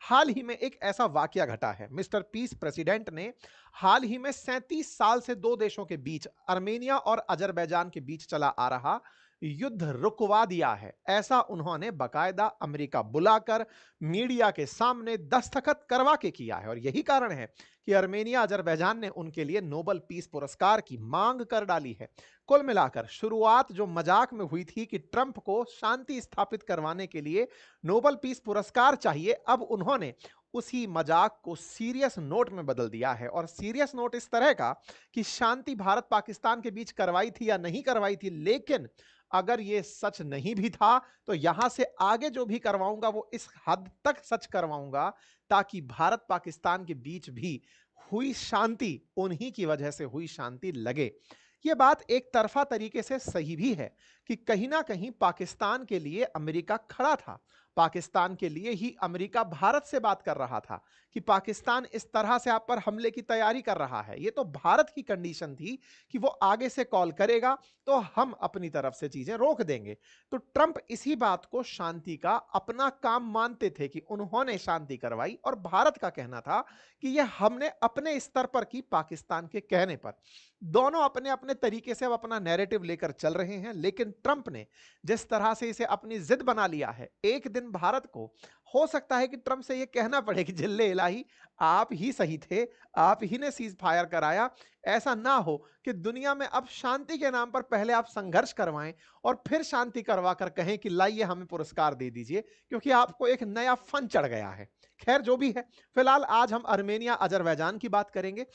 हाल ही में एक ऐसा वाकया घटा है। मिस्टर पीस प्रेसिडेंट ने हाल ही में 37 साल से दो देशों के बीच, आर्मेनिया और अजरबैजान के बीच चला आ रहा युद्ध रुकवा दिया है। ऐसा उन्होंने बाकायदा अमेरिका बुलाकर मीडिया के सामने दस्तखत करवा के किया है और यही कारण है कि आर्मेनिया अजरबैजान ने उनके लिए नोबेल पीस पुरस्कार की मांग कर डाली है। कुल मिलाकर शुरुआत जो मजाक में हुई थी कि ट्रंप को शांति स्थापित करवाने के लिए नोबेल पीस पुरस्कार चाहिए, अब उन्होंने उसी मजाक को सीरियस नोट में बदल दिया है। और सीरियस नोट इस तरह का कि शांति भारत पाकिस्तान के बीच करवाई थी या नहीं करवाई थी, लेकिन अगर यह सच नहीं भी था तो यहां से आगे जो भी करवाऊंगा वो इस हद तक सच करवाऊंगा ताकि भारत पाकिस्तान के बीच भी हुई शांति उन्हीं की वजह से हुई शांति लगे। यह बात एक तरफा तरीके से सही भी है कि कहीं ना कहीं पाकिस्तान के लिए अमेरिका खड़ा था। पाकिस्तान के लिए ही अमेरिका भारत से बात कर रहा था कि पाकिस्तान इस तरह से आप पर हमले की तैयारी कर रहा है। यह तो भारत की कंडीशन थी कि वो आगे से कॉल करेगा तो हम अपनी तरफ से चीजें रोक देंगे। तो ट्रंप इसी बात को शांति का अपना काम मानते थे कि उन्होंने शांति करवाई और भारत का कहना था कि यह हमने अपने स्तर पर की, पाकिस्तान के कहने पर। दोनों अपने अपने तरीके से अब अपना नैरेटिव लेकर चल रहे हैं, लेकिन ट्रंप ने जिस तरह से इसे अपनी जिद बना लिया है, एक दिन भारत को हो सकता है कि ट्रंप से यह कहना पड़े कि जिल्ले इलाही आप ही सही थे, आप ही ने सीज फायर कराया। ऐसा ना हो कि दुनिया में अब शांति के नाम पर पहले आप संघर्ष करवाएं और फिर शांति करवा कर कहें कि लाइए हमें पुरस्कार दे दीजिए क्योंकि आपको एक नया फन चढ़ गया है। खैर जो भी है, फिलहाल आज हम आर्मेनिया अजरबैजान की बात करेंगे।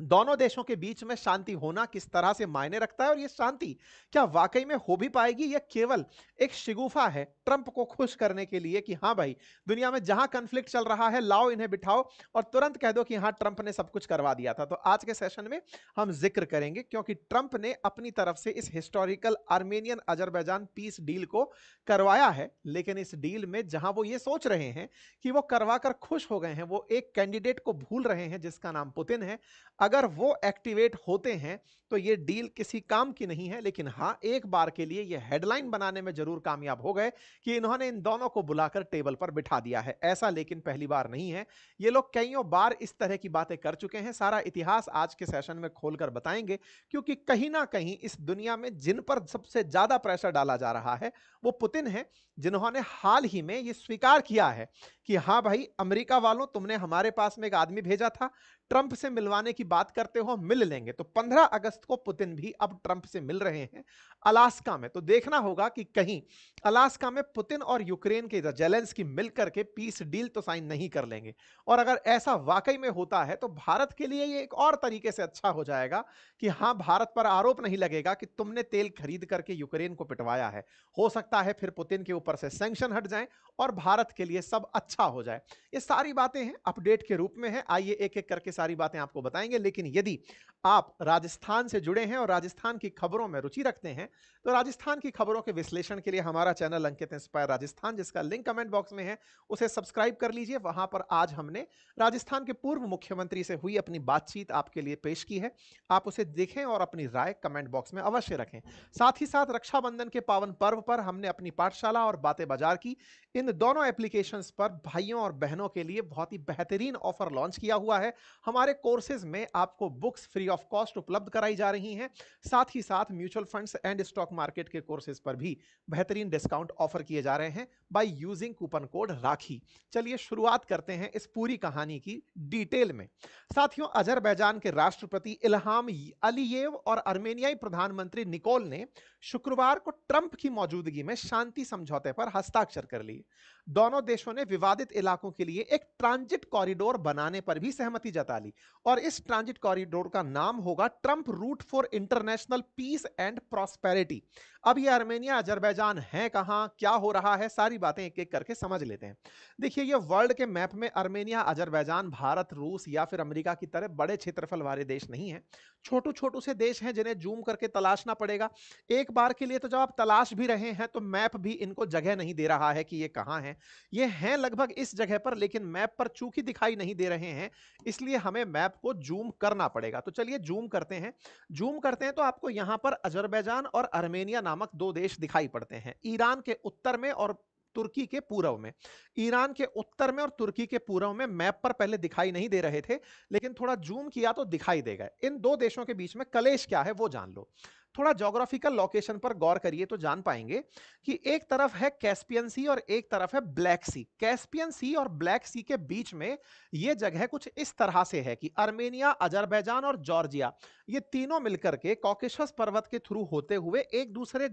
दोनों देशों के बीच में शांति होना किस तरह से मायने रखता है और यह शांति क्या वाकई में हो भी पाएगी, यह केवल एक शिगुफा है ट्रंप को खुश करने के लिए कि हां भाई, दुनिया में जहां कॉन्फ्लिक्ट चल रहा है लाओ इन्हें बिठाओ और तुरंत कह दो कि हां ट्रंप ने सब कुछ करवा दिया था। तो आज के सेशन में हम जिक्र करेंगे क्योंकि ट्रंप ने अपनी तरफ से इस historical Armenian Azerbaijan peace deal को करवाया है, लेकिन इस डील में जहां वो ये सोच रहे हैं कि वो करवाकर खुश हो गए हैं, वो एक कैंडिडेट को भूल रहे हैं जिसका नाम पुतिन है। अगर वो एक्टिवेट होते हैं तो ये डील किसी काम की नहीं है, लेकिन हां एक बार के लिए ये हेडलाइन बनाने में जरूर कामयाब हो गए कि इन्होंने इन दोनों को बुलाकर टेबल पर बिठा दिया है। ऐसा लेकिन पहली बार नहीं है, ये लोग कईयों बार इस तरह की बातें कर चुके हैं। सारा इतिहास आज के सेशन में खोलकर बताएंगे क्योंकि कहीं ना कहीं इस दुनिया में जिन पर सबसे ज्यादा प्रेशर डाला जा रहा है वो पुतिन है, जिन्होंने हाल ही में ये स्वीकार किया है कि हां भाई अमेरिका वालों, तुमने हमारे पास में एक आदमी भेजा था, ट्रंप से मिलवाने की बात करते हो, मिल लेंगे। तो 15 अगस्त को पुतिन भी अब ट्रंप से मिल रहे हैं अलास्का में। तो देखना होगा कि कहीं अलास्का में पुतिन और यूक्रेन के जेलेंस्की मिलकर के पीस डील तो साइन नहीं कर लेंगे। और अगर ऐसा वाकई में होता है तो भारत के लिए ये एक और तरीके से अच्छा हो जाएगा कि हां, भारत पर आरोप नहीं लगेगा कि तुमने तेल खरीद करके यूक्रेन को पिटवाया है। हो सकता है फिर पुतिन के ऊपर से सैंक्शन हट जाएं और भारत के लिए सब अच्छा हो जाए। ये सारी बातें हैं, अपडेट के रूप में है। आइए एक एक करके सारी बातें आपको बताएंगे। लेकिन यदि आप राजस्थान से जुड़े हैं और राजस्थान की खबरों में रुचि रखते हैं तो राजस्थान की खबरों के विश्लेषण के लिए हमारा चैनल अंकित इंस्पायर राजस्थान, जिसका लिंक कमेंट बॉक्स में है, उसे सब्सक्राइब कर लीजिए। वहां पर आज हमने राजस्थान के पूर्व मुख्यमंत्री से हुई अपनी बातचीत आपके लिए पेश की है। आप उसे देखें और अपनी राय कमेंट बॉक्स में अवश्य रखें। साथ ही साथ रक्षाबंधन के पावन पर्व पर हमने अपनी पाठशाला और बातें बाजार की इन दोनों एप्लीकेशंस पर भाइयों और बहनों के लिए बहुत ही बेहतरीन ऑफर लॉन्च किया हुआ है। हमारे कोर्सेज में आपको बुक्स फ्री ऑफ कॉस्ट उपलब्ध कराई जा रही हैं। साथ ही साथ mutual funds and stock market के कोर्सेज पर भी बेहतरीन डिस्काउंट ऑफर किए जा रहे हैं बाय यूजिंग कूपन कोड राखी। चलिए शुरुआत करते हैं इस पूरी कहानी की डिटेल में। साथियों, अजरबैजान के राष्ट्रपति इल्हाम अलीयेव और आर्मेनियाई प्रधानमंत्री निकोल ने शुक्रवार को ट्रंप की मौजूदगी में शांति समझौते पर हस्ताक्षर कर लिए। दोनों देशों ने विवादित इलाकों के लिए एक ट्रांजिट कॉरिडोर बनाने पर भी सहमति जता ली और इस ट्रांजिट कॉरिडोर का नाम होगा Trump route for international peace and prosperity. अब ये आर्मेनिया अजरबैजान है कहां, क्या हो रहा है, सारी बातें एक एक करके समझ लेते हैं। देखिए, ये वर्ल्ड के मैप में आर्मेनिया अजरबैजान भारत, रूस या फिर अमेरिका की तरह बड़े क्षेत्रफल वाले देश नहीं है। छोटू छोटू से देश हैं जिन्हें जूम करके तलाशना पड़ेगा। एक बार के लिए तो जब आप तलाश भी रहे हैं तो मैप भी इनको जगह नहीं दे रहा है कि ये कहां है। ये हैं लगभग इस जगह पर, लेकिन मैप पर चूंकि दिखाई नहीं दे रहे हैं इसलिए हमें मैप को जूम करना पड़ेगा। तो चलिए जूम करते हैं। जूम करते हैं तो आपको यहां पर अजरबैजान और आर्मेनिया नामक दो देश दिखाई पड़ते हैं, ईरान के उत्तर में और तुर्की के पूर्व में, ईरान के उत्तर में और तुर्की के पूर्व में। मैप पर पहले दिखाई नहीं दे रहे थे, लेकिन थोड़ा जूम किया तो दिखाई दे गए। इन दो देशों के बीच में कलेश क्या है वो जान लो। थोड़ा ज्योग्राफिकल लोकेशन पर गौर करिए तो जान पाएंगे कि एक तरफ है कैस्पियन सी और एक तरफ है ब्लैक सी। कैस्पियन सी और ब्लैक सी के बीच में यह जगह कुछ इस तरह से है कि अर्मेनिया, अजरबैजान और जॉर्जिया, ये तीनों मिलकर के कॉकेशस पर्वत के थ्रू होते हुए एक दूसरे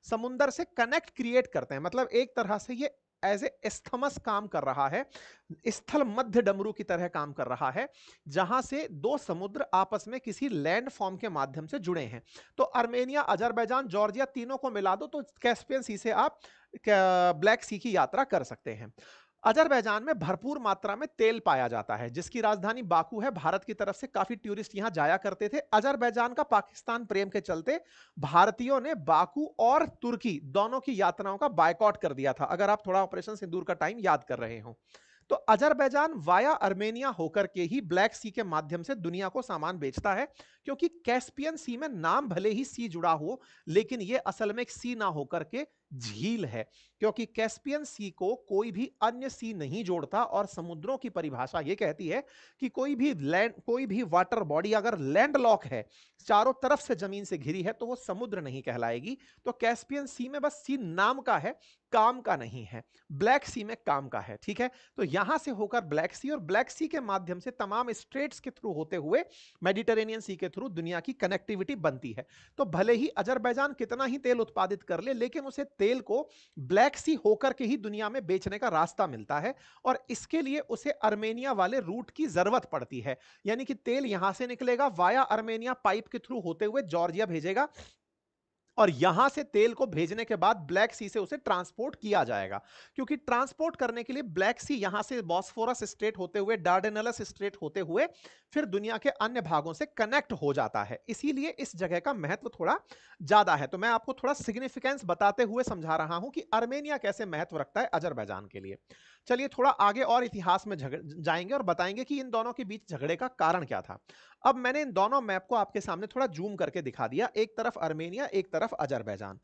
समुंदर से कनेक्ट क्रिएट करते हैं। मतलब एक तरह से ये एज ए स्थमस काम कर रहा है, स्थल मध्य डमरू की तरह काम कर रहा है, जहां से दो समुद्र आपस में किसी लैंड फॉर्म के माध्यम से जुड़े हैं। तो अर्मेनिया, अजरबैजान, जॉर्जिया तीनों को मिला दो तो कैस्पियन सी से आप ब्लैक सी की यात्रा कर सकते हैं। अजरबैजान में भरपूर मात्रा में तेल पाया जाता है, जिसकी राजधानी बाकू है। भारत की तरफ से काफी टूरिस्ट यहां जाया करते थे। अजरबैजान का पाकिस्तान प्रेम के चलते भारतीयों ने बाकू और तुर्की दोनों की यात्राओं का बायकॉट कर दिया था, अगर आप थोड़ा ऑपरेशन सिंदूर का टाइम याद कर रहे हो। तो अजरबैजान वाया अर्मेनिया होकर के ही ब्लैक सी के माध्यम से दुनिया को सामान बेचता है, क्योंकि कैस्पियन सी में नाम भले ही सी जुड़ा हो, लेकिन यह असल में एक सी ना होकर के झील है, क्योंकि कैस्पियन सी को कोई भी अन्य सी नहीं जोड़ता। और समुद्रों की परिभाषा यह कहती है कि कोई भी वाटर बॉडी अगर लैंडलॉक है, चारों तरफ से जमीन से घिरी है, तो वो समुद्र नहीं कहलाएगी। तो कैस्पियन सी में बस सी नाम का है, काम का नहीं है। ब्लैक सी में काम का है, ठीक है। तो यहां से होकर ब्लैक सी, और ब्लैक सी के माध्यम से तमाम स्ट्रेट्स के थ्रू होते हुए मेडिटेरेनियन सी के थ्रू दुनिया की कनेक्टिविटी बनती है। तो भले ही अजरबैजान कितना ही तेल उत्पादित कर ले, लेकिन उसे तेल को ब्लैक सी होकर के ही दुनिया में बेचने का रास्ता मिलता है, और इसके लिए उसे अर्मेनिया वाले रूट की जरूरत पड़ती है। यानी कि तेल यहां से निकलेगा, वाया अर्मेनिया पाइप के थ्रू होते हुए जॉर्जिया भेजेगा, और यहां से तेल को भेजने के बाद ब्लैक सी से उसे ट्रांसपोर्ट किया जाएगा। क्योंकि ट्रांसपोर्ट करने के लिए ब्लैक सी यहां से बॉस्फोरस स्ट्रेट होते हुए, डार्डेनलस स्ट्रेट होते हुए फिर दुनिया के अन्य भागों से कनेक्ट हो जाता है। इसीलिए इस जगह का महत्व थोड़ा ज्यादा है। तो मैं आपको थोड़ा सिग्निफिकेंस बताते हुए समझा रहा हूं कि अर्मेनिया कैसे महत्व रखता है अजरबैजान के लिए। चलिए थोड़ा आगे और इतिहास में जाएंगे और बताएंगे कि इन दोनों के बीच झगड़े का कारण क्या था। अब मैंने इन दोनों मैप को आपके सामने थोड़ा जूम करके दिखा दिया, एक तरफ अर्मेनिया, एक तरफ अजरबैजान।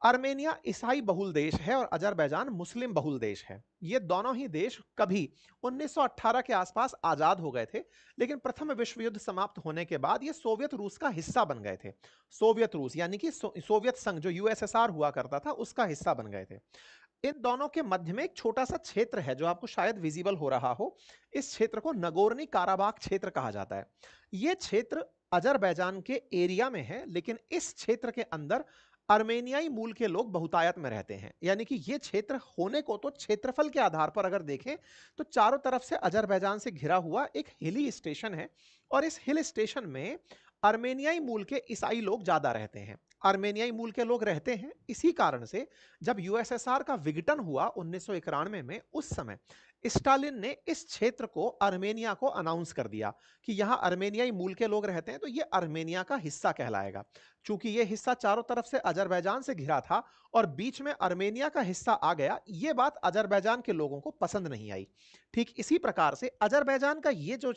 अर्मेनिया ईसाई बहुल देश है और अजरबैजान मुस्लिम बहुल देश है। ये दोनों ही देश कभी 1918 के आसपास आजाद हो गए थे, लेकिन प्रथम विश्व युद्ध समाप्त होने के बाद ये सोवियत रूस का हिस्सा बन गए थे। सोवियत रूस यानी कि सोवियत संघ, जो यूएसएसआर हुआ करता था, उसका हिस्सा बन गए थे। इन दोनों के मध्य में एक छोटा सा क्षेत्र है जो आपको शायद विजिबल हो रहा हो। इस क्षेत्र को नगोर्नी काराबाख क्षेत्र कहा जाता है। यह क्षेत्र अजरबैजान के एरिया में है, लेकिन इस क्षेत्र के अंदर अर्मेनियाई मूल के लोग बहुतायत में रहते हैं। यानी कि यह क्षेत्र होने को तो क्षेत्रफल के आधार पर अगर देखें तो चारों तरफ से अजरबैजान से घिरा हुआ एक हिली स्टेशन है, और इस हिल स्टेशन में अर्मेनियाई मूल के ईसाई लोग ज्यादा रहते हैं। अर्मेनियाई मूल के लोग रहते हैं, इसी कारण से जब यूएसएसआर का विघटन हुआ 1991 में, उस समय स्टालिन ने इस क्षेत्र को अर्मेनिया को अनाउंस कर दिया कि यहां अर्मेनियाई मूल के लोग रहते हैं, तो ये अर्मेनिया का हिस्सा कहलाएगा। चूंकि ये हिस्सा चारों तरफ से अजरबैजान से घिरा था और बीच में अर्मेनिया का हिस्सा आ गया, ये बात अजरबैजान के लोगों को पसंद नहीं आई। ठीक इसी प्रकार से अजरबैजान का ये जो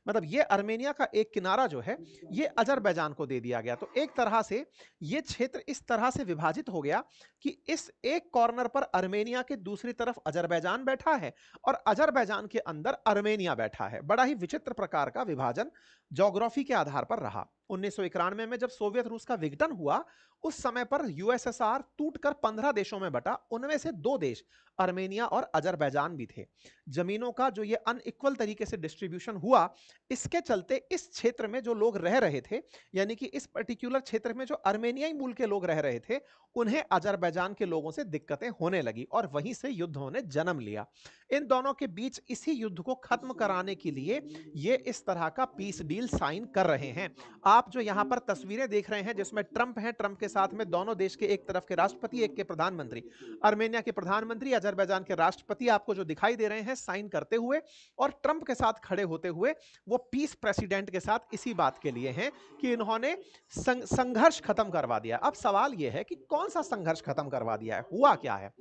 मतलब ये अर्मेनिया का एक किनारा जो है, ये अजरबैजान को दे दिया गया। तो एक तरह से ये क्षेत्र इस तरह से विभाजित हो गया कि इस एक कॉर्नर पर अर्मेनिया के दूसरी तरफ अजरबैजान बैठा है, और अजरबैजान के अंदर अर्मेनिया बैठा है। बड़ा ही विचित्र प्रकार का विभाजन ज्योग्राफी के आधार पर रहा। 1991 में जब सोवियत रूस का विघटन हुआ, उस समय पर यूएसएसआर टूटकर 15 देशों में बटा। उनमें से 2 देश अर्मेनिया और अजरबैजान भी थे। जमीनों का जो ये अनइक्वल तरीके से डिस्ट्रीब्यूशन हुआ, इसके चलते इस क्षेत्र में जो लोग रह रहे थे, यानी कि इस पर्टिकुलर क्षेत्र में जो अर्मेनियाई मूल के लोग रह रहे थे, उन्हें अजरबैजान के लोगों से दिक्कतें होने लगी, और वहीं से युद्ध ने जन्म लिया। इन दोनों के बीच इसी युद्ध को खत्म कराने के लिए ये इस तरह का पीस डील साइन कर रहे हैं। आप जो यहां पर तस्वीरें देख रहे हैं जिसमें ट्रंप है, ट्रंप के साथ में दोनों देश के, एक तरफ के राष्ट्रपति, एक के प्रधानमंत्री, अर्मेनिया के प्रधानमंत्री, अजरबैजान के राष्ट्रपति आपको जो दिखाई दे रहे हैं साइन करते हुए, और ट्रंप के साथ खड़े होते हुए वो पीस प्रेसिडेंट के साथ इसी बात के लिए हैं कि इन्होंने संघर्ष खत्म करवा दिया। अब सवाल यह है कि कौन सा संघर्ष खत्म करवा दिया है, हुआ क्या है।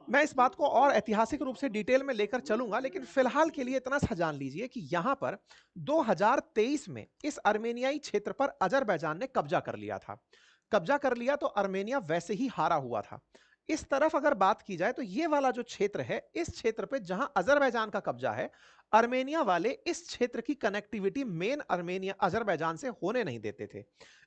मैं इस बात को और ऐतिहासिक रूप से डिटेल में लेकर चलूंगा, लेकिन फिलहाल के लिए इतना सा जान लीजिए कि यहां पर 2023 में इस अर्मेनियाई क्षेत्र पर अजरबैजान ने कब्जा कर लिया था। कब्जा कर लिया तो अर्मेनिया वैसे ही हारा हुआ था। इस तरफ अगर बात की जाए तो ये वाला जो क्षेत्र है, इस क्षेत्र पे जहां अजरबैजान का कब्जा है, अर्मेनिया वाले इस क्षेत्र की कनेक्टिविटी मेन अर्मेनिया अजरबैजान से होने नहीं देते थे।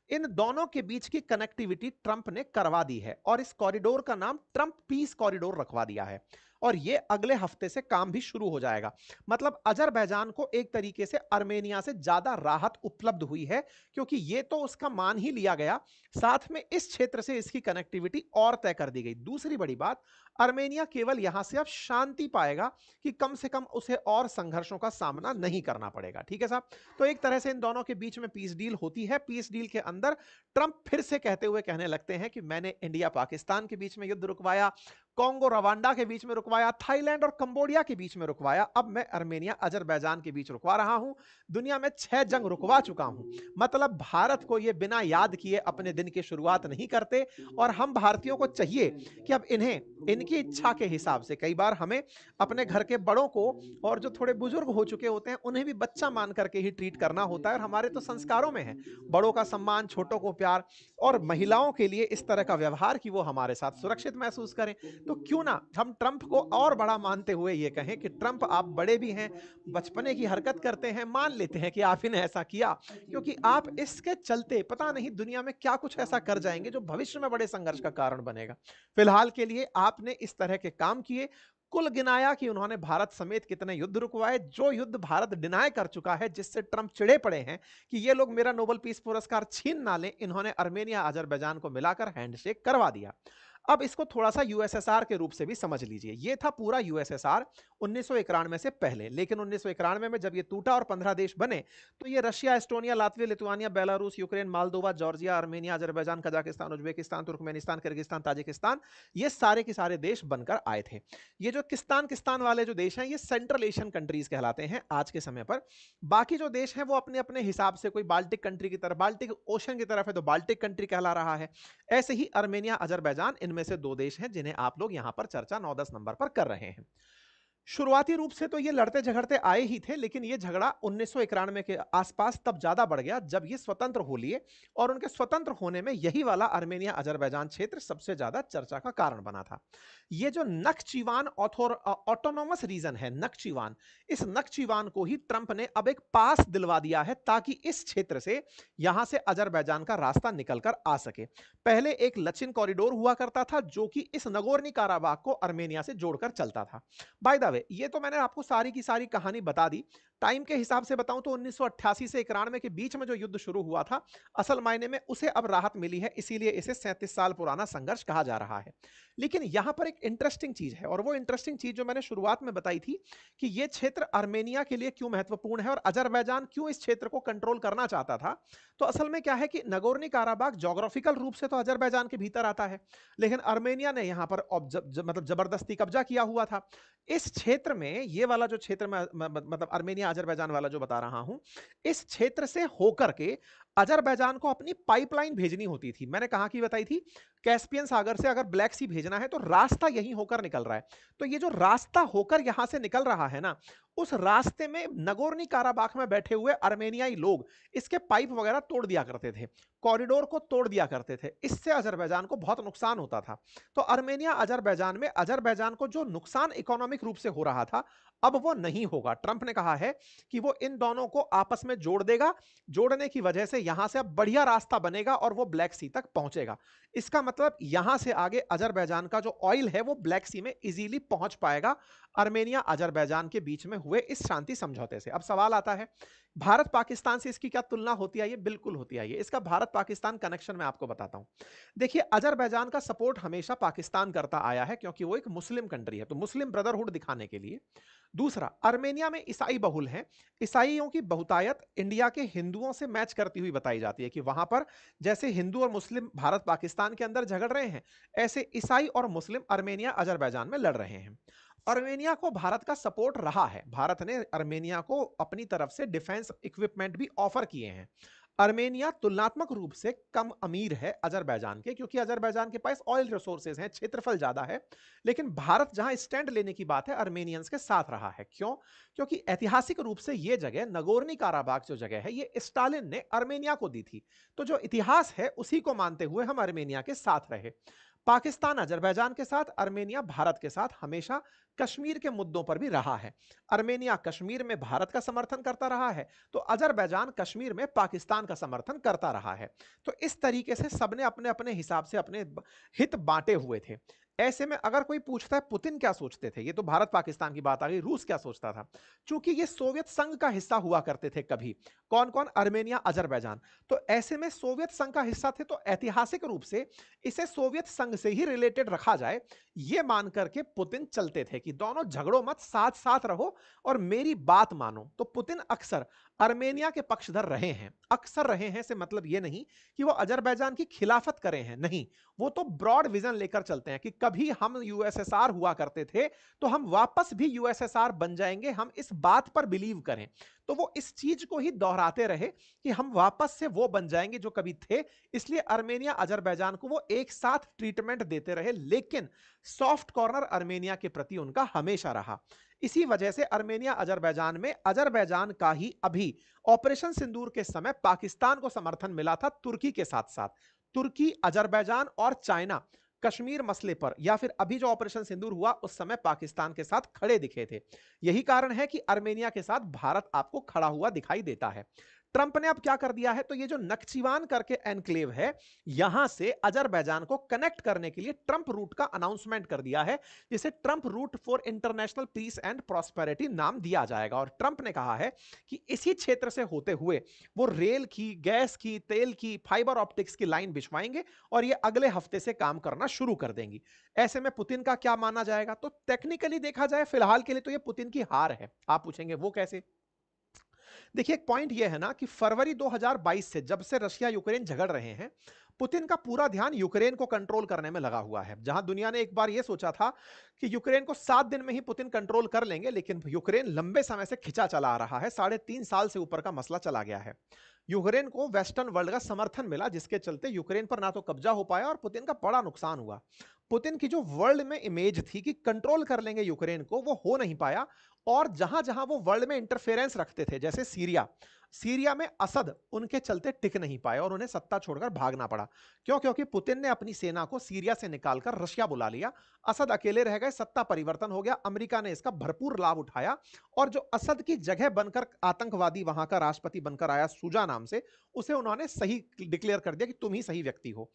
इन दोनों के बीच की कनेक्टिविटी ट्रंप ने करवा दी है और इस कॉरिडोर का नाम ट्रंप पीस कॉरिडोर रखवा दिया है और ये अगले हफ्ते से काम भी शुरू हो जाएगा। मतलब अजरबैजान को एक तरीके से अर्मेनिया से ज्यादा राहत उपलब्ध हुई है, क्योंकि ये तो उसका मान ही लिया गया, साथ में इस क्षेत्र से इसकी कनेक्टिविटी और तय कर दी गई। दूसरी बड़ी बात, अर्मेनिया केवल यहां से अब शांति पाएगा कि कम से कम उसे और संघर्षों का सामना नहीं करना पड़ेगा। ठीक है साहब, तो एक तरह से इन दोनों के बीच में पीस डील होती है। पीस डील के अंदर ट्रंप फिर से कहने लगते हैं कि मैंने इंडिया पाकिस्तान के बीच में युद्ध रुकवाया, कांगो रवांडा के बीच में रुकवाया, थाईलैंड और कंबोडिया के बीच में रुकवाया, अब मैं अर्मेनिया अजरबैजान के बीच रुकवा रहा हूं। दुनिया में 6 जंग रुकवा चुका हूं। मतलब भारत को यह बिना याद किए अपने दिन की शुरुआत नहीं करते और हम भारतीयों को चाहिए कि अब इन्हें इनकी इच्छा के हिसाब से, कई बार हमें अपने घर के बड़ों को और जो थोड़े बुजुर्ग हो चुके होते हैं उन्हें भी बच्चा मान करके ही ट्रीट करना होता है और हमारे तो संस्कारों में है बड़ों का सम्मान, छोटों को प्यार और महिलाओं के लिए इस तरह का व्यवहार कि वो हमारे साथ सुरक्षित महसूस करें। तो क्यों ना हम ट्रंप को और बड़ा मानते हुए ये कहें कि ट्रंप आप बड़े भी हैं, बचपने की हरकत करते हैं, मान लेते हैं कि आप ने ऐसा किया, क्योंकि आप इसके चलते पता नहीं दुनिया में क्या कुछ ऐसा कर जाएंगे जो भविष्य में बड़े संघर्ष का कारण बनेगा। फिलहाल के लिए आपने इस तरह के काम किए, कुल गिनाया कि उन्होंने भारत समेत कितने युद्ध रुकवाए, जो युद्ध भारत डिनाय कर चुका है, जिससे ट्रंप चिढ़े पड़े हैं कि ये लोग मेरा नोबेल पीस पुरस्कार छीन ना लें, इन्होंने अर्मेनिया अजरबैजान को मिलाकर हैंडशेक करवा दिया। अब इसको थोड़ा सा यूएसएसआर के रूप से भी समझ लीजिए। ये था पूरा यूएसएसआर 1991 से पहले, लेकिन 1991 में जब ये टूटा और 15 देश बने तो ये Russia, Estonia, Latvia, Lithuania, Belarus, Ukraine, Moldova, Georgia, Armenia, Azerbaijan, Kazakhstan, Uzbekistan, Turkmenistan, Kyrgyzstan, Tajikistan, ये सारे के सारे देश बनकर आए थे। ये जो किस्तान किस्तान वाले जो देश हैं ये सेंट्रल एशियन कंट्रीज कहलाते हैं आज के समय पर। बाकी जो देश हैं वो अपने अपने हिसाब से, कोई बाल्टिक कंट्री की तरफ, बाल्टिक ओशन की तरफ है तो बाल्टिक कंट्री कहला रहा है। ऐसे ही अर्मेनिया, अजरबैजान इनमें से 2 देश हैं जिन्हें आप लोग यहां पर चर्चा 9-10 नंबर पर कर रहे हैं। शुरुआती रूप से तो ये लड़ते झगड़ते आए ही थे, लेकिन ये झगड़ा 1991 के आसपास तब ज्यादा बढ़ गया जब ये स्वतंत्र हो लिए और उनके स्वतंत्र होने में यही वाला अर्मेनिया अजरबैजान क्षेत्र सबसे ज्यादा चर्चा का कारण बना था। ये जो नख्चीवान ऑटोनोमस रीजन है, नख्चीवान, इस नख्चीवान को ही ट्रंप ने अब एक पास दिलवा दिया है ताकि इस क्षेत्र से यहां से अजरबैजान का रास्ता निकलकर आ सके। पहले एक लचिन कॉरिडोर हुआ करता था जो कि इस नगोर्नी काराबाग को अर्मेनिया से जोड़कर चलता था। बाय द वे, ये तो मैंने आपको सारी की सारी कहानी बता दी। टाइम के हिसाब से बताऊं तो 1988 से 91 के बीच में जो युद्ध शुरू हुआ था, असल मायने में उसे अब राहत मिली है, इसीलिए इसे 37 साल पुराना संघर्ष कहा जा रहा है। लेकिन यहां पर एक इंटरेस्टिंग चीज है, और वो इंटरेस्टिंग चीज जो मैंने शुरुआत में बताई थी कि यह क्षेत्र अर्मेनिया के लिए क्यों महत्वपूर्ण है और अजरबैजान क्यों इस क्षेत्र को कंट्रोल करना चाहता था। तो असल में क्या है कि नगोर्नी काराबाग ज्योग्राफिकल रूप से तो अजरबैजान के भीतर आता है, लेकिन अर्मेनिया ने यहां पर मतलब जबरदस्ती कब्जा किया हुआ था इस क्षेत्र में। ये वाला जो क्षेत्र में मतलब अर्मेनिया अजरबैजान वाला जो बता रहा हूं, इस क्षेत्र से होकर के अजरबैजान को अपनी पाइपलाइन भेजनी होती थी। मैंने कहा कि बताई थी, कैस्पियन सागर से अगर ब्लैक सी भेजना है तो रास्ता यहीं होकर निकल रहा है। तो ये जो रास्ता होकर यहां से निकल रहा है ना, उस रास्ते में नगोर्नी काराबाख में बैठे हुए अर्मेनियाई लोग इसके पाइप वगैरह तोड़ दिया करते थे, कॉरिडोर को तोड़ दिया करते थे। इससे अजरबैजान को बहुत नुकसान होता था। तो अर्मेनिया अजरबैजान में अजरबैजान को जो नुकसान इकोनॉमिक रूप से हो रहा था, अब वो नहीं होगा। ट्रंप ने कहा है कि वो इन दोनों को आपस में जोड़ देगा, जोड़ने की वजह से यहां से अब बढ़िया रास्ता बनेगा और वो ब्लैक सी तक पहुंचेगा। इसका मतलब यहां से आगे अजरबैजान का जो ऑयल है वो ब्लैक सी में इजीली पहुंच पाएगा अर्मेनिया अजरबैजान के बीच में हुए इस शांति समझौते से। अब सवाल आता है, भारत पाकिस्तान से इसकी क्या तुलना होती है? ये बिल्कुल होती है। इसका भारत पाकिस्तान कनेक्शन मैं आपको बताता हूं। देखिए, अजरबैजान का सपोर्ट हमेशा पाकिस्तान करता आया है क्योंकि वो एक मुस्लिम कंट्री है, तो मुस्लिम ब्रदरहुड दिखाने के लिए। दूसरा, अर्मेनिया में ईसाई बहुल हैं। ईसाइयों की बहुतायत इंडिया के हिंदुओं से मैच करती हुई बताई जाती है कि वहां पर जैसे हिंदू और मुस्लिम भारत पाकिस्तान के अंदर झगड़ रहे हैं, ऐसे ईसाई और मुस्लिम अर्मेनिया अजरबैजान में लड़ रहे हैं। अर्मेनिया को भारत का सपोर्ट रहा है। भारत ने अर्मेनिया को अपनी तरफ से डिफेंस इक्विपमेंट भी ऑफर किए हैं। अर्मेनिया तुलनात्मक रूप से कम अमीर है अजरबैजान के, क्योंकि अजरबैजान के पास ऑयल रिसोर्सेज हैं, क्षेत्रफल ज्यादा है। लेकिन भारत जहां स्टैंड लेने की बात है, अर्मेनियंस के साथ रहा है। क्यों? क्योंकि ऐतिहासिक रूप से यह जगह नगोर्नी काराबाग जो जगह है, ये स्टालिन ने अर्मेनिया को दी थी। तो जो इतिहास है उसी को मानते हुए हम अर्मेनिया के साथ रहे। पाकिस्तान अजरबैजान के साथ, अर्मेनिया भारत के साथ हमेशा कश्मीर के मुद्दों पर भी रहा है। अर्मेनिया कश्मीर में भारत का समर्थन करता रहा है, तो अजरबैजान कश्मीर में पाकिस्तान का समर्थन करता रहा है। तो इस तरीके से सबने अपने अपने हिसाब से अपने हित बांटे हुए थे। ऐसे में अगर कोई पूछता है पुतिन क्या सोचते थे, ये तो भारत पाकिस्तान की बात आ गई, रूस क्या सोचता था? चूंकि ये सोवियत संघ का हिस्सा हुआ करते थे कभी, कौन कौन? Armenia, Azerbaijan. तो ऐसे में सोवियत संघ का हिस्सा थे, तो ऐतिहासिक रूप से इसे सोवियत संघ से ही रिलेटेड रखा जाए, ये मान करके पुतिन चलते थे कि दोनों झगड़ो मत, साथ साथ रहो और मेरी बात मानो। तो पुतिन अक्सर अर्मेनिया के पक्षधर रहे हैं। अक्सर रहे हैं से मतलब ये नहीं कि वो अजरबैजान की खिलाफत करे हैं, नहीं, वो तो ब्रॉड विजन लेकर चलते हैं कि कभी हम यूएसएसआर हुआ करते थे तो हम वापस भी यूएसएसआर बन जाएंगे, हम इस बात पर बिलीव करें। तो वो इस चीज को ही दोहराते रहे कि हम वापस से वो बन जाएंगे जो कभी थे। इसलिए अर्मेनिया अजरबैजान को वो एक साथ ट्रीटमेंट देते रहे, लेकिन सॉफ्ट कॉर्नर अर्मेनिया के प्रति उनका हमेशा रहा। इसी वजह से अर्मेनिया अजरबैजान में अजरबैजान का ही अभी ऑपरेशन सिंदूर के समय पाकिस्तान को समर्थन मिला था तुर्की के साथ साथ। तुर्की, अजरबैजान और चाइना कश्मीर मसले पर या फिर अभी जो ऑपरेशन सिंदूर हुआ उस समय पाकिस्तान के साथ खड़े दिखे थे। यही कारण है कि अर्मेनिया के साथ भारत आपको खड़ा हुआ दिखाई देता है। ट्रंप ने अब क्या कर दिया है, तो ये जो नक्चीवान करके एनक्लेव है, यहां से अजरबैजान को कनेक्ट करने के लिए ट्रंप रूट का अनाउंसमेंट कर दिया है, जिसे Trump route for international peace and prosperity नाम दिया जाएगा। और ट्रंप ने कहा है कि इसी क्षेत्र से होते हुए वो रेल की, गैस की, तेल की, फाइबर ऑप्टिक्स की लाइन बिछवाएंगे और ये अगले हफ्ते से काम करना शुरू कर देंगी। ऐसे में पुतिन का क्या माना जाएगा? तो टेक्निकली देखा जाए फिलहाल के लिए तो ये पुतिन की हार है। आप पूछेंगे वो कैसे? देखिए, एक पॉइंट यह है ना कि फरवरी 2022 से जब से रशिया यूक्रेन झगड़ रहे हैं, पुतिन का पूरा ध्यान यूक्रेन को कंट्रोल करने में लगा हुआ है। जहां दुनिया ने एक बार यह सोचा था कि यूक्रेन को 7 दिन में ही पुतिन कंट्रोल कर लेंगे, लेकिन यूक्रेन लंबे समय से खिंचा चला आ रहा है, 3.5 साल से ऊपर का मसला चला गया है। यूक्रेन को वेस्टर्न वर्ल्ड का समर्थन मिला, जिसके चलते यूक्रेन पर ना तो कब्जा हो पाया और पुतिन का बड़ा नुकसान हुआ। पुतिन की जो वर्ल्ड में इमेज थी कि कंट्रोल कर लेंगे यूक्रेन को, वो हो नहीं पाया। और जहां जहां वो वर्ल्ड में इंटरफेरेंस रखते थे, जैसे सीरिया, सीरिया में असद उनके चलते टिक नहीं पाए और उन्हें सत्ता छोड़कर भागना पड़ा। क्यों? क्योंकि पुतिन ने अपनी सेना को सीरिया से निकालकर रशिया बुला लिया। असद अकेले रह गए, सत्ता परिवर्तन हो गया। अमेरिका ने इसका भरपूर लाभ उठाया और जो असद की जगह बनकर आतंकवादी वहां का राष्ट्रपति बनकर आया, सूजा नाम से, उसे उन्होंने सही डिक्लेयर कर दिया कि तुम ही सही व्यक्ति हो।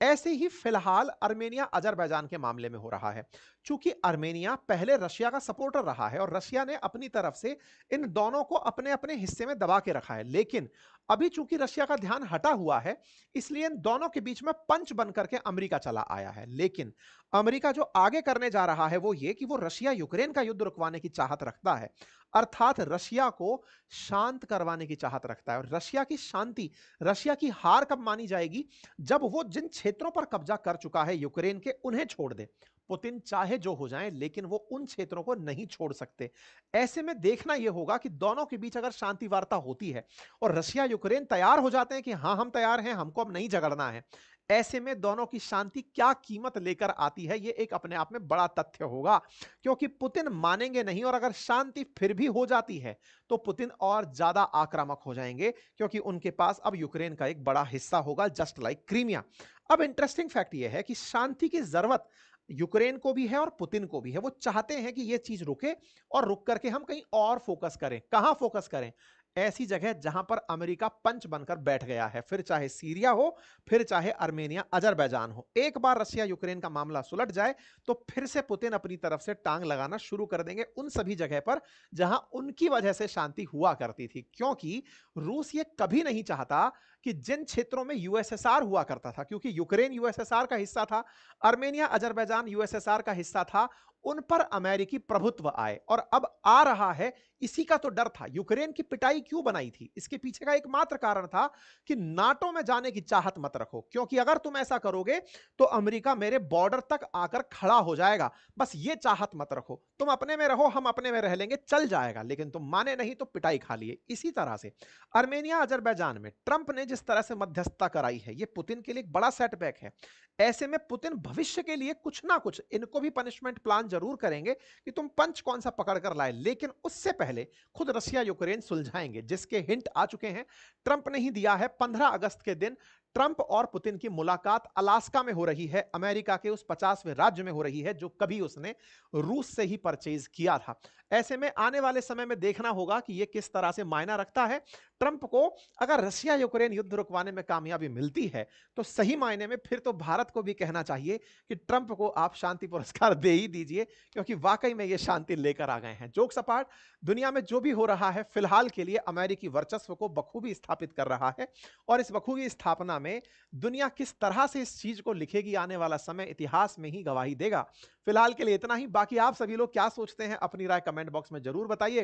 ऐसे ही फिलहाल अर्मेनिया अजरबैजान के मामले में हो रहा है। चूंकि अर्मेनिया पहले रशिया का सपोर्टर रहा है और रशिया ने अपनी तरफ से इन दोनों को अपने अपने हिस्से में दबा के रखा है, लेकिन अभी चूंकि रशिया का ध्यान हटा हुआ है, इसलिए इन दोनों के बीच में पंच बनकर के अमेरिका चला आया है। लेकिन अमेरिका जो आगे करने जा रहा है वो ये कि वो रशिया यूक्रेन का युद्ध रुकवाने की चाहत रखता है, अर्थात रशिया को शांत करवाने की चाहत रखता है। और रशिया की शांति, रशिया की हार कब मानी जाएगी? जब वो जिन क्षेत्रों पर कब्जा कर चुका है यूक्रेन के, उन्हें छोड़ दे। पुतिन चाहे जो हो जाए, लेकिन वो उन क्षेत्रों को नहीं छोड़ सकते। ऐसे में देखना यह होगा कि दोनों के बीच अगर शांति वार्ता होती है और रशिया यूक्रेन तैयार हो जाते हैं कि हां हम तैयार हैं, हमको अब नहीं झगड़ना है, ऐसे में दोनों की शांति क्या कीमत लेकर आती है, यह एक अपने आप में बड़ा तथ्य होगा। क्योंकि पुतिन मानेंगे नहीं, और अगर शांति फिर भी हो जाती है तो पुतिन और ज्यादा आक्रामक हो जाएंगे, क्योंकि उनके पास अब यूक्रेन का एक बड़ा हिस्सा होगा, जस्ट लाइक क्रीमिया। अब इंटरेस्टिंग फैक्ट यह है कि शांति की जरूरत यूक्रेन को भी है और पुतिन को भी है। वो चाहते हैं कि यह चीज रुके और रुक करके हम कहीं और फोकस करें। कहां फोकस करें? ऐसी जगह जहां पर अमेरिका पंच बनकर बैठ गया है, फिर चाहे सीरिया हो, फिर चाहे अर्मेनिया अजरबैजान हो। एक बार रशिया यूक्रेन का मामला सुलट जाए तो फिर से पुतिन अपनी तरफ से टांग लगाना शुरू कर देंगे उन सभी जगह पर जहां उनकी वजह से शांति हुआ करती थी। क्योंकि रूस ये कभी नहीं चाहता कि जिन क्षेत्रों में यूएसएसआर हुआ करता था, क्योंकि यूक्रेन यूएसएसआर का हिस्सा था, अर्मेनिया अजरबैजान यूएसएसआर का हिस्सा था, उन पर अमेरिकी प्रभुत्व आए और अब आ रहा है। इसी का तो डर था। यूक्रेन की पिटाई क्यों बनाई थी? इसके पीछे का एकमात्र कारण था कि नाटो में जाने की चाहत मत रखो, क्योंकि अगर तुम ऐसा करोगे तो अमेरिका मेरे बॉर्डर तक आकर खड़ा हो जाएगा। बस ये चाहत मत रखो, तुम अपने में रहो, हम अपने में रह लेंगे, चल जाएगा, लेकिन तुम माने नहीं तो पिटाई खा लिए। इसी तरह से अर्मेनिया अजरबैजान में ट्रंप ने जिस तरह से मध्यस्थता कराई है, यह पुतिन के लिए एक बड़ा सेटबैक है। ऐसे में पुतिन भविष्य के लिए कुछ ना कुछ इनको भी पनिशमेंट प्लान जरूर करेंगे कि तुम पंच कौन सा पकड़ कर लाए, लेकिन उससे पहले खुद रशिया यूक्रेन सुलझाएंगे, जिसके हिंट आ चुके हैं। ट्रंप ने ही दिया है 15 अगस्त के दिन ट्रंप और पुतिन की मुलाकात अलास्का में हो रही है, अमेरिका के उस 50वें राज्य में हो रही है जो कभी उसने रूस से ही परचेज किया था। ऐसे में आने वाले समय में देखना होगा कि यह किस तरह से मायना रखता है। ट्रंप को अगर रशिया यूक्रेन युद्ध रुकवाने में कामयाबी मिलती है तो सही मायने में फिर तो भारत को भी कहना चाहिए कि ट्रंप को आप शांति पुरस्कार दे ही दीजिए, क्योंकि वाकई में ये शांति लेकर आ गए हैं। जोक्स अपार्ट, दुनिया में जो भी हो रहा है फिलहाल के लिए अमेरिकी वर्चस्व को बखूबी स्थापित कर रहा है, और इस बखूबी स्थापना में दुनिया किस तरह से इस चीज को लिखेगी आने वाला समय इतिहास में ही गवाही देगा। फिलहाल के लिए इतना ही। बाकी आप सभी लोग क्या सोचते हैं अपनी राय कमेंट बॉक्स में जरूर बताइए।